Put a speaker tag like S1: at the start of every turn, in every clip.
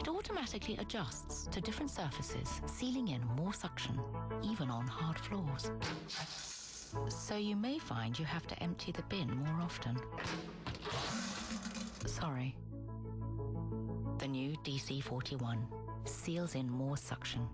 S1: automatically adjusts to different surfaces, sealing in more suction, even on hard floors. So you may find you have to empty the bin more often. Sorry. The new DC-41 seals in more suction.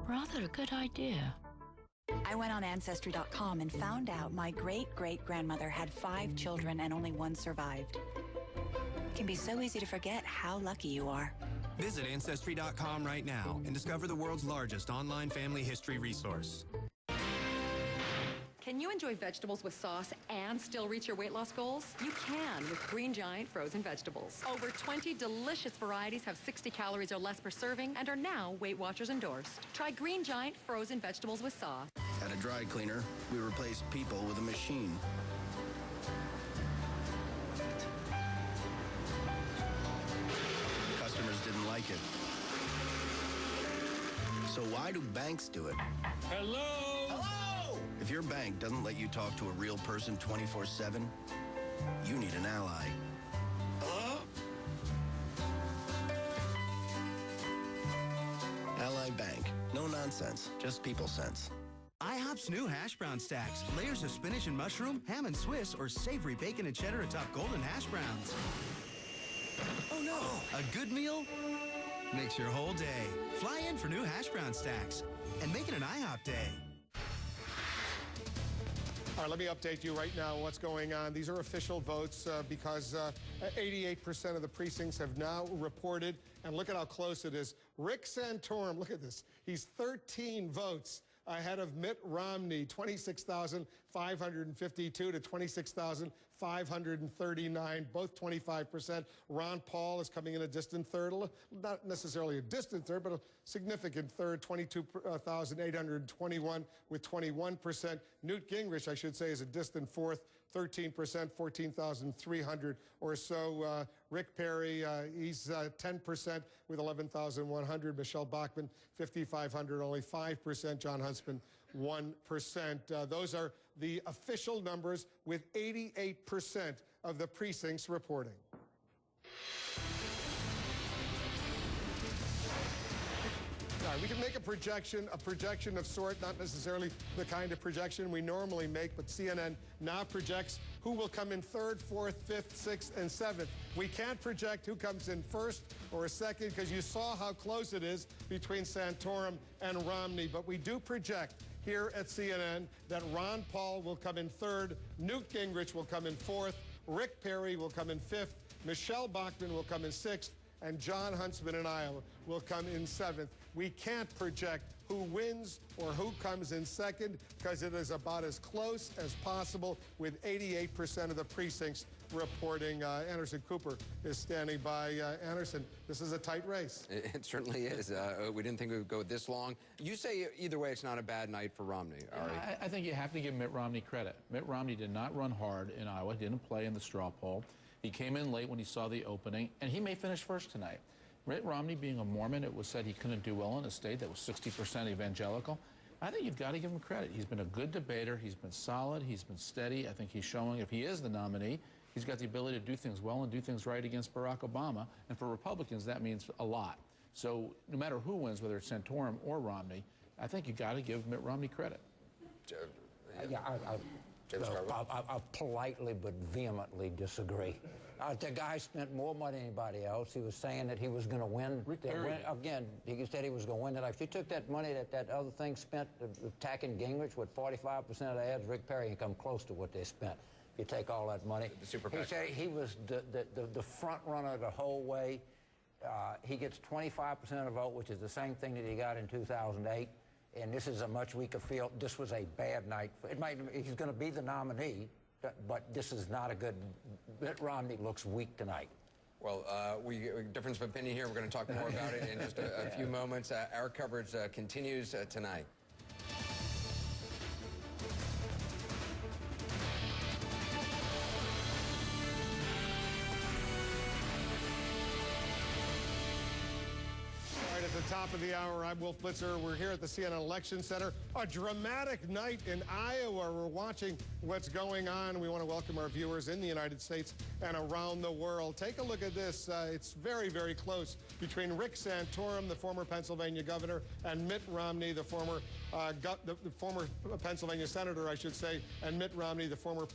S1: Rather a good idea.
S2: I went on Ancestry.com and found out my great-great-grandmother had 5 children and only 1 survived. It can be so easy to forget how lucky you are.
S3: Visit Ancestry.com right now and discover the world's largest online family history resource.
S4: Can you enjoy vegetables with sauce and still reach your weight loss goals? You can with Green Giant frozen vegetables. Over 20 delicious varieties have 60 calories or less per serving and are now Weight Watchers endorsed. Try Green Giant frozen vegetables with sauce.
S5: At a dry cleaner, we replaced people with a machine. Customers didn't like it. So why do banks do it?
S6: Hello?
S5: Hello? If your bank doesn't let you talk to a real person 24/7, you need an ally.
S6: Hello?
S5: Ally Bank. No nonsense, just people sense.
S3: IHOP's new hash brown stacks. Layers of spinach and mushroom, ham and Swiss, or savory bacon and cheddar atop golden hash browns. Oh no! A good meal makes your whole day. Fly in for new hash brown stacks and make it an IHOP day.
S7: All right, let me update you right now on what's going on. These are official votes because 88% of the precincts have now reported. And look at how close it is. Rick Santorum, look at this. He's 13 votes ahead of Mitt Romney, 26,552 to 26,539, both 25%. Ron Paul is coming in a distant third, not necessarily a distant third, but a significant third, 22,821 with 21%. Newt Gingrich, I should say, is a distant fourth, 13%, 14,300 or so. Rick Perry, he's 10% with 11,100. Michelle Bachmann, 5,500, only 5%. John Huntsman, 1%. Those are the official numbers with 88% of the precincts reporting. All right, we can make a projection of sort, not necessarily the kind of projection we normally make, but CNN now projects who will come in third, fourth, fifth, sixth, and seventh. We can't project who comes in first or second because you saw how close it is between Santorum and Romney, but we do project here at CNN that Ron Paul will come in third, Newt Gingrich will come in fourth, Rick Perry will come in fifth, Michelle Bachmann will come in sixth, and John Huntsman in Iowa will come in seventh. We can't project who wins or who comes in second because it is about as close as possible with 88% of the precincts reporting. Anderson Cooper is standing by. Anderson, this is a tight race.
S8: It certainly is. We didn't think it would go this long. You say either way it's not a bad night for Romney.
S6: I think you have to give Mitt Romney credit. Mitt Romney did not run hard in Iowa, didn't play in the straw poll. He came in late when he saw the opening, and he may finish first tonight. Mitt Romney, being a Mormon, it was said he couldn't do well in a state that was 60% evangelical. I think you've got to give him credit. He's been a good debater. He's been solid. He's been steady. I think he's showing if he is the nominee, he's got the ability to do things well and do things right against Barack Obama. And for Republicans, that means a lot. So no matter who wins, whether it's Santorum or Romney, I think you've got to give Mitt Romney credit.
S9: I politely but vehemently disagree. The guy spent more money than anybody else. He was saying that he was going to win. Again, he said he was going to win that. If you took that money that other thing spent attacking Gingrich with 45% of the ads, Rick Perry can come close to what they spent. If you take all that money.
S8: The super
S9: he said he was the front runner the whole way. He gets 25% of the vote, which is the same thing that he got in 2008. And this is a much weaker field. This was a bad night. He's going to be the nominee, but this is not a good. Mitt Romney looks weak tonight.
S8: Well, difference of opinion here. We're going to talk more about it in just a few moments. Our coverage continues tonight.
S7: At the top of the hour, I'm Wolf Blitzer. We're here at the CNN Election Center. A dramatic night in Iowa. We're watching what's going on. We want to welcome our viewers in the United States and around the world. Take a look at this. It's very, very close between Rick Santorum, the former Pennsylvania governor, and Mitt Romney, the former Pennsylvania senator, I should say, and Mitt Romney, the former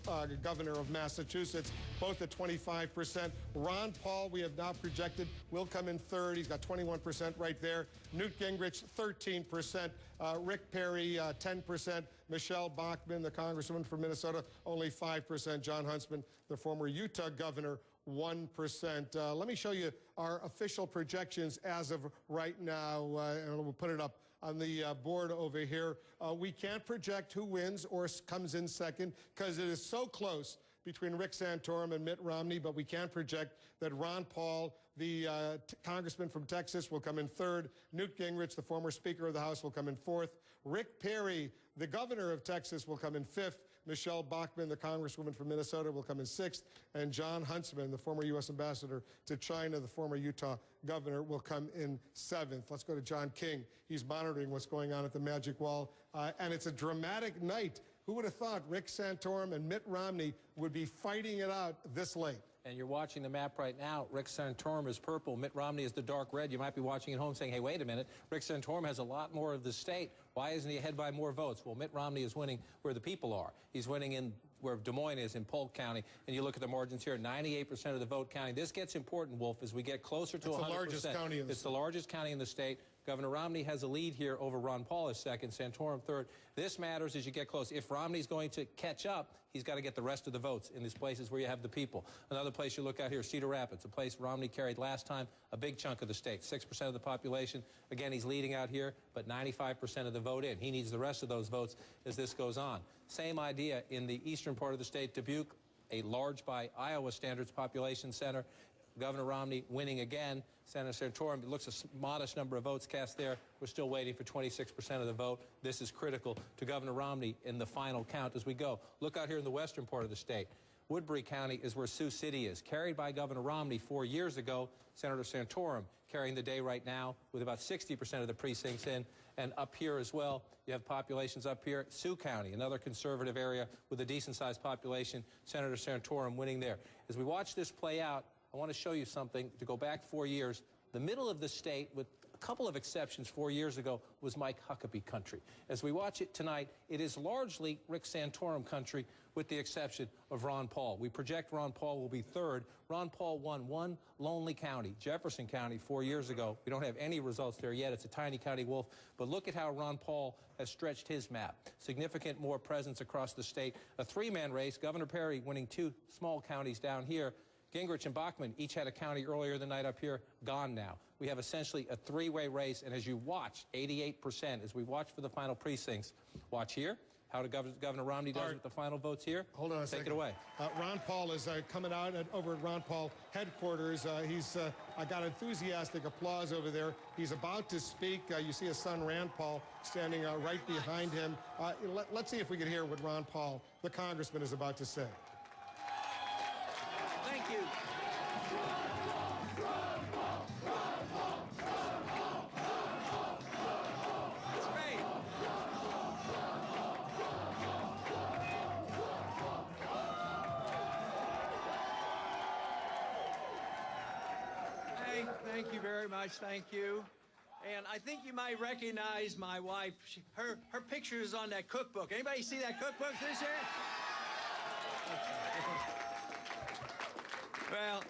S7: governor of Massachusetts, both at 25%. Ron Paul, we have now projected, will come in third. He's got 21% right there. Newt Gingrich, 13%. Rick Perry, 10%. Michelle Bachmann, the congresswoman from Minnesota, only 5%. John Huntsman, the former Utah governor, 1%. Let me show you our official projections as of right now, and we'll put it up on the board over here. We can't project who wins or comes in second because it is so close between Rick Santorum and Mitt Romney, but we can project that Ron Paul, the congressman from Texas, will come in third. Newt Gingrich, the former Speaker of the House, will come in fourth. Rick Perry, the governor of Texas, will come in fifth. Michelle Bachmann, the congresswoman from Minnesota, will come in sixth. And John Huntsman, the former U.S. ambassador to China, the former Utah governor, will come in seventh. Let's go to John King. He's monitoring what's going on at the Magic Wall. And it's a dramatic night. Who would have thought Rick Santorum and Mitt Romney would be fighting it out this late?
S10: And you're watching the map right now. Rick Santorum is purple. Mitt Romney is the dark red. You might be watching at home saying, hey, wait a minute. Rick Santorum has a lot more of the state. Why isn't he ahead by more votes? Well, Mitt Romney is winning where the people are. He's winning in where Des Moines is, in Polk County. And you look at the margins here, 98% of the vote counting. This gets important, Wolf, as we get closer to 100%.
S7: It's the largest county in the state.
S10: It's the largest county in the state. Governor Romney has a lead here over Ron Paul as second, Santorum third. This matters as you get close. If Romney's going to catch up, he's got to get the rest of the votes in these places where you have the people. Another place you look at here, Cedar Rapids, a place Romney carried last time, a big chunk of the state, 6% of the population. Again, he's leading out here, but 95% of the vote in. He needs the rest of those votes as this goes on. Same idea in the eastern part of the state, Dubuque, a large by Iowa standards population center. Governor Romney winning again. Senator Santorum, it looks a modest number of votes cast there. We're still waiting for 26% of the vote. This is critical to Governor Romney in the final count as we go. Look out here in the western part of the state. Woodbury County is where Sioux City is, carried by Governor Romney 4 years ago. Senator Santorum carrying the day right now with about 60% of the precincts in. And up here as well, you have populations up here. Sioux County, another conservative area with a decent-sized population. Senator Santorum winning there. As we watch this play out, I want to show you something. To go back 4 years, the middle of the state, with a couple of exceptions 4 years ago, was Mike Huckabee country. As we watch it tonight, it is largely Rick Santorum country, with the exception of Ron Paul. We project Ron Paul will be third. Ron Paul won one lonely county, Jefferson County, 4 years ago. We don't have any results there yet. It's a tiny county, Wolf. But look at how Ron Paul has stretched his map. Significant more presence across the state. A three-man race, Governor Perry winning two small counties down here. Gingrich and Bachmann each had a county earlier the night up here, gone now. We have essentially a three-way race, and as you watch, 88%, as we watch for the final precincts. Watch here, how Governor Romney does with the final votes here.
S7: Hold on a second.
S10: Take it away.
S7: Ron Paul is coming out over at Ron Paul headquarters. I got enthusiastic applause over there. He's about to speak. You see his son, Rand Paul, standing right behind him. Let's see if we can hear what Ron Paul, the congressman, is about to say.
S11: Thank you. That's great. Thank you very much. Thank you. And I think you might recognize my wife. Her picture is on that cookbook. Anybody see that cookbook this year?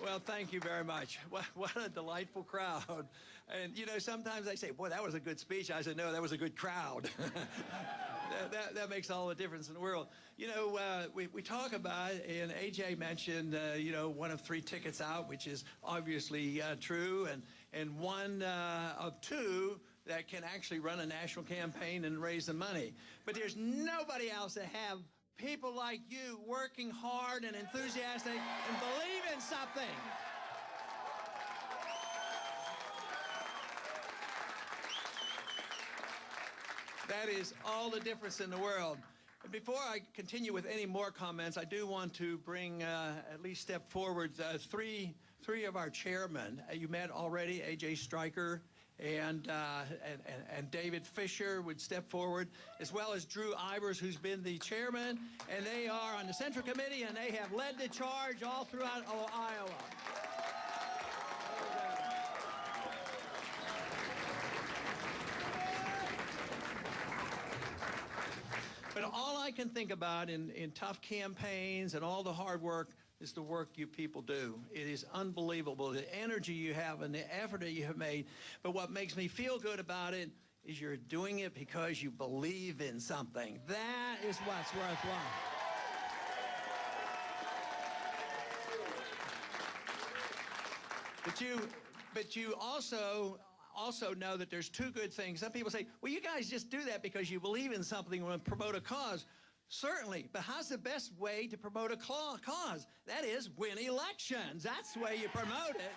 S11: Well, thank you very much. What a delightful crowd. And, you know, sometimes they say, boy, that was a good speech. I said, no, that was a good crowd. that makes all the difference in the world. You know, we talk about, and AJ mentioned, you know, one of 3 tickets out, which is obviously true, and one of 2 that can actually run a national campaign and raise the money. But there's nobody else that have people like you working hard and enthusiastic and believe in something. That is all the difference in the world. Before I continue with any more comments, I do want to bring, at least step forward, three of our chairmen. You met already, A.J. Stryker and David Fisher would step forward, as well as Drew Ivers, who's been the chairman, and they are on the Central Committee, and they have led the charge all throughout Iowa. But all I can think about in tough campaigns and all the hard work is the work you people do. It is unbelievable, the energy you have and the effort that you have made. But what makes me feel good about it is you're doing it because you believe in something. That is what's worthwhile. But you also know that there's two good things. Some people say, well, you guys just do that because you believe in something and promote a cause. Certainly, but how's the best way to promote a cause? That is, win elections. That's the way you promote it.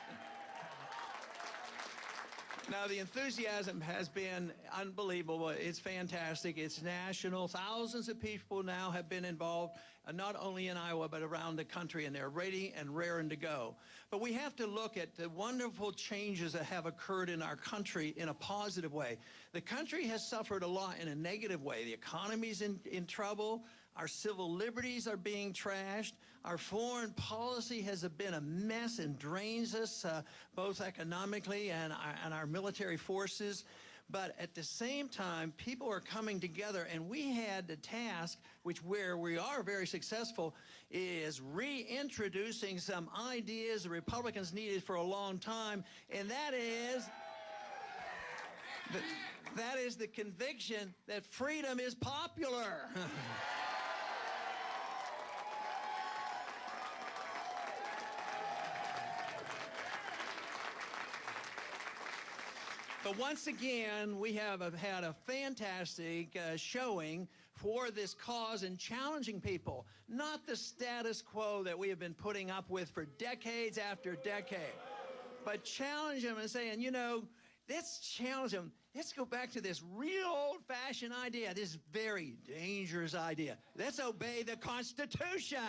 S11: Now, the enthusiasm has been unbelievable. It's fantastic. It's national. Thousands of people now have been involved, not only in Iowa, but around the country, and they're ready and raring to go. But we have to look at the wonderful changes that have occurred in our country in a positive way. The country has suffered a lot in a negative way. The economy's in trouble. Our civil liberties are being trashed. Our foreign policy has been a mess and drains us both economically and our military forces. But at the same time, people are coming together, and we had the task, where we are very successful, is reintroducing some ideas the Republicans needed for a long time, and that is the conviction that freedom is popular. But once again, we have had a fantastic showing for this cause and challenging people, not the status quo that we have been putting up with for decades after decade, but challenge them and saying, you know, let's challenge them. Let's go back to this real old-fashioned idea, this very dangerous idea. Let's obey the Constitution.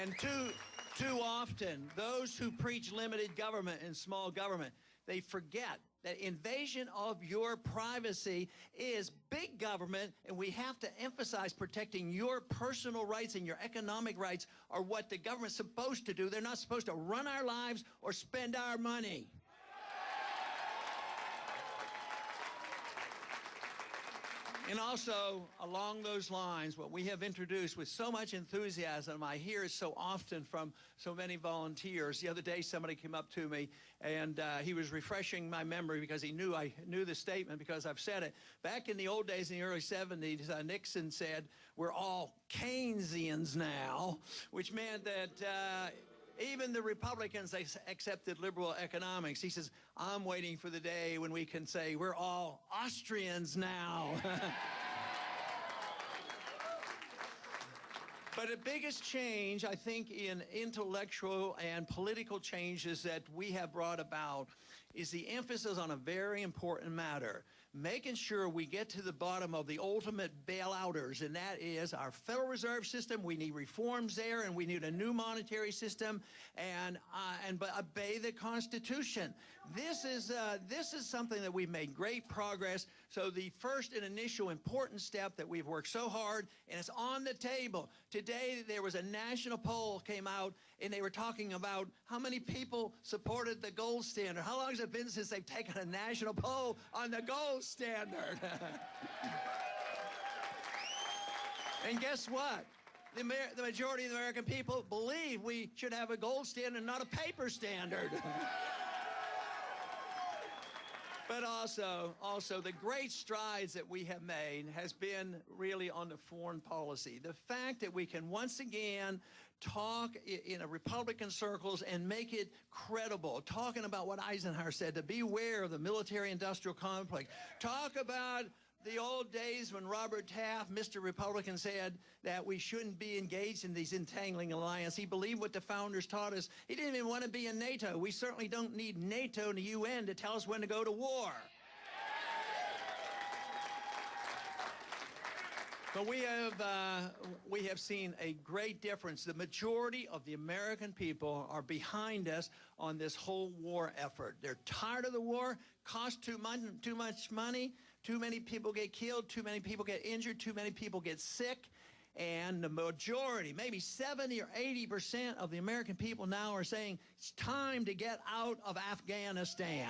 S11: And too often, those who preach limited government and small government, they forget that invasion of your privacy is big government, and we have to emphasize protecting your personal rights and your economic rights are what the government's supposed to do. They're not supposed to run our lives or spend our money. And also, along those lines, what we have introduced with so much enthusiasm, I hear it so often from so many volunteers. The other day, somebody came up to me, and he was refreshing my memory because he knew I knew the statement because I've said it. Back in the old days, in the early 70s, Nixon said, we're all Keynesians now, which meant that even the Republicans, they accepted liberal economics. He says, I'm waiting for the day when we can say we're all Austrians now. But the biggest change, I think, in intellectual and political changes that we have brought about is the emphasis on a very important matter, making sure we get to the bottom of the ultimate bailouters, and that is our Federal Reserve System. We need reforms there, and we need a new monetary system, and obey the Constitution. This is something that we've made great progress. So the first and initial important step that we've worked so hard, and it's on the table. Today, there was a national poll came out, and they were talking about how many people supported the gold standard. How long has it been since they've taken a national poll on the gold standard? And guess what? The majority of the American people believe we should have a gold standard, not a paper standard. But also the great strides that we have made has been really on the foreign policy. The fact that we can once again talk in a Republican circles and make it credible, talking about what Eisenhower said, to beware of the military-industrial complex. Talk about the old days when Robert Taft, Mr. Republican, said that we shouldn't be engaged in these entangling alliances. He believed what the founders taught us. He didn't even want to be in NATO. We certainly don't need NATO and the UN to tell us when to go to war. But we have seen a great difference. The majority of the American people are behind us on this whole war effort. They're tired of the war, costs too much money, too many people get killed, too many people get injured, too many people get sick. And the majority, maybe 70 or 80% of the American people now are saying it's time to get out of Afghanistan.